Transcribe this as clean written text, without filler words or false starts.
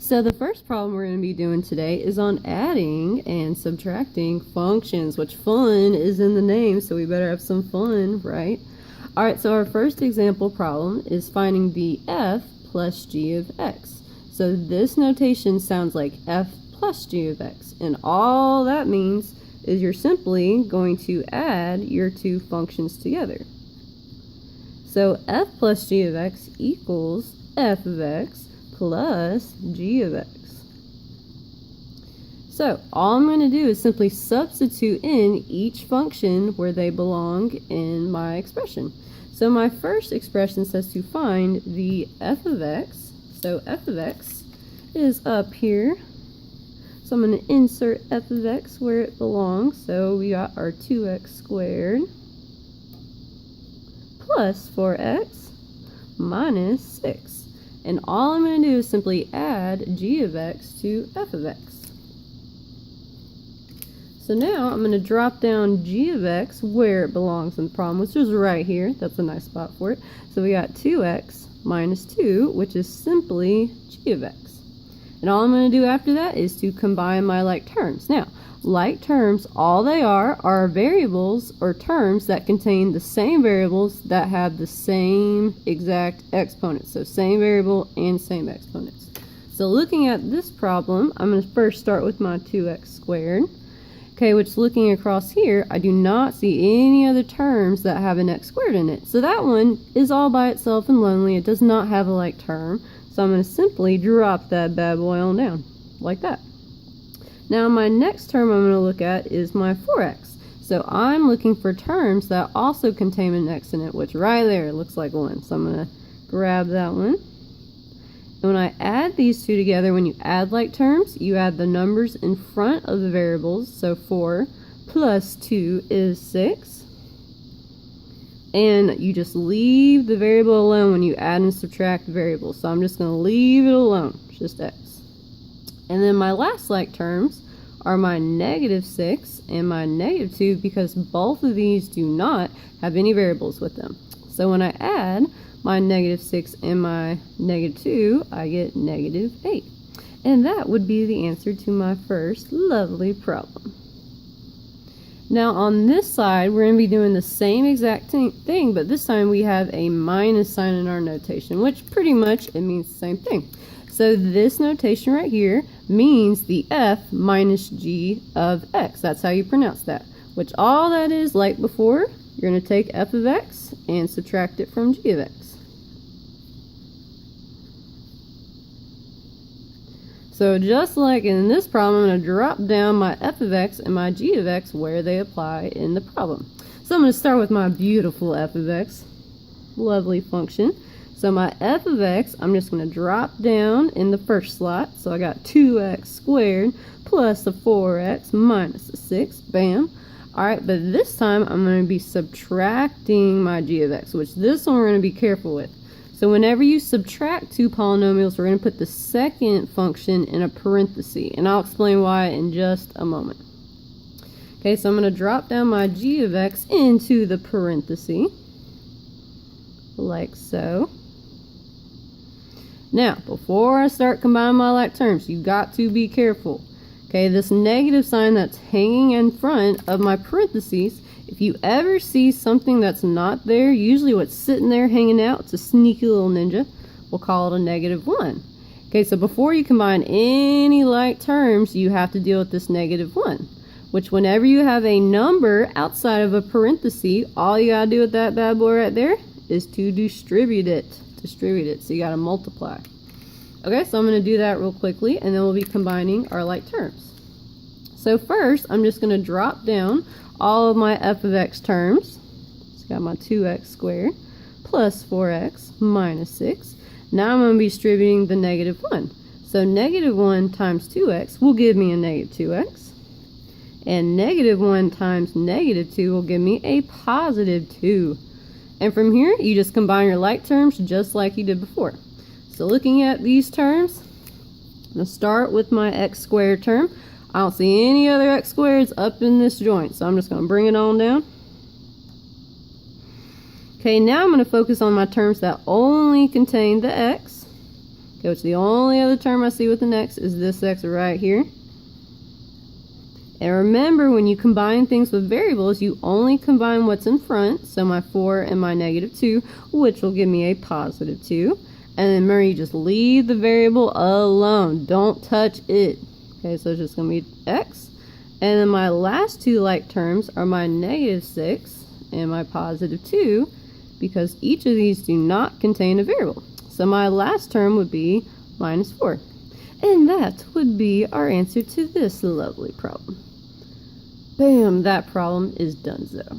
So the first problem we're going to be doing today is on adding and subtracting functions, which fun is in the name, so we better have some fun, right? Alright, so our first example problem is finding the f plus g of x. So this notation sounds like f plus g of x, and all that means is you're simply going to add your two functions together. So f plus g of x equals f of x plus g of x. So all I'm going to do is simply substitute in each function where they belong in my expression. So my first expression says to find the f of x. So f of x is up here. So I'm going to insert f of x where it belongs. So we got our 2x squared plus 4x minus 6. And all I'm going to do is simply add g of x to f of x. So now I'm going to drop down g of x where it belongs in the problem, which is right here. That's a nice spot for it. So we got 2x minus 2, which is simply g of x. And all I'm going to do after that is to combine my like terms. Now, like terms, all they are variables or terms that contain the same variables that have the same exact exponents. So same variable and same exponents. So looking at this problem, I'm going to first start with my 2x squared. Okay, which looking across here, I do not see any other terms that have an x squared in it. So that one is all by itself and lonely. It does not have a like term. So I'm going to simply drop that bad boy on down, like that. Now my next term I'm going to look at is my 4x. So I'm looking for terms that also contain an x in it, which right there looks like 1. So I'm going to grab that one. And when I add these two together, when you add like terms, you add the numbers in front of the variables. So 4 plus 2 is 6. And you just leave the variable alone when you add and subtract variables. So I'm just going to leave it alone, just x. And then my last like terms are my negative 6 and my negative 2, because both of these do not have any variables with them. So when I add my negative 6 and my negative 2, I get negative 8. And that would be the answer to my first lovely problem. Now on this side, we're going to be doing the same exact thing, but this time we have a minus sign in our notation, which pretty much it means the same thing. So this notation right here means the f minus g of x. That's how you pronounce that. Which all that is, like before, you're going to take f of x and subtract it from g of x. So just like in this problem, I'm going to drop down my f of x and my g of x where they apply in the problem. So I'm going to start with my beautiful f of x. Lovely function. So my f of x, I'm just going to drop down in the first slot. So I got 2x squared plus the 4x minus the 6. Bam. Alright, but this time I'm going to be subtracting my g of x, which this one we're going to be careful with. So whenever you subtract two polynomials, we're going to put the second function in a parenthesis. And I'll explain why in just a moment. Okay, so I'm going to drop down my g of x into the parenthesis, like so. Now, before I start combining my like terms, you've got to be careful. Okay, this negative sign that's hanging in front of my parentheses, if you ever see something that's not there, usually what's sitting there hanging out, it's a sneaky little ninja, we'll call it a negative 1. Okay, so before you combine any like terms, you have to deal with this negative 1, which whenever you have a number outside of a parenthesis, all you gotta do with that bad boy right there is to distribute it. So you got to multiply. Okay, so I'm going to do that real quickly, and then we'll be combining our like terms. So first, I'm just going to drop down all of my f of x terms. So got my 2x squared plus 4x minus 6. Now I'm going to be distributing the negative 1. So negative 1 times 2x will give me a negative 2x. And negative 1 times negative 2 will give me a positive 2. And from here, you just combine your like terms just like you did before. So looking at these terms, I'm going to start with my x squared term. I don't see any other x squareds up in this joint, so I'm just going to bring it on down. Okay, now I'm going to focus on my terms that only contain the x. Okay, which the only other term I see with an x is this x right here. And remember, when you combine things with variables, you only combine what's in front, so my 4 and my -2, which will give me a +2. And then remember, you just leave the variable alone. Don't touch it. Okay, so it's just going to be x. And then my last two like terms are my -6 and my +2, because each of these do not contain a variable. So my last term would be -4. And that would be our answer to this lovely problem. Bam, that problem is donezo.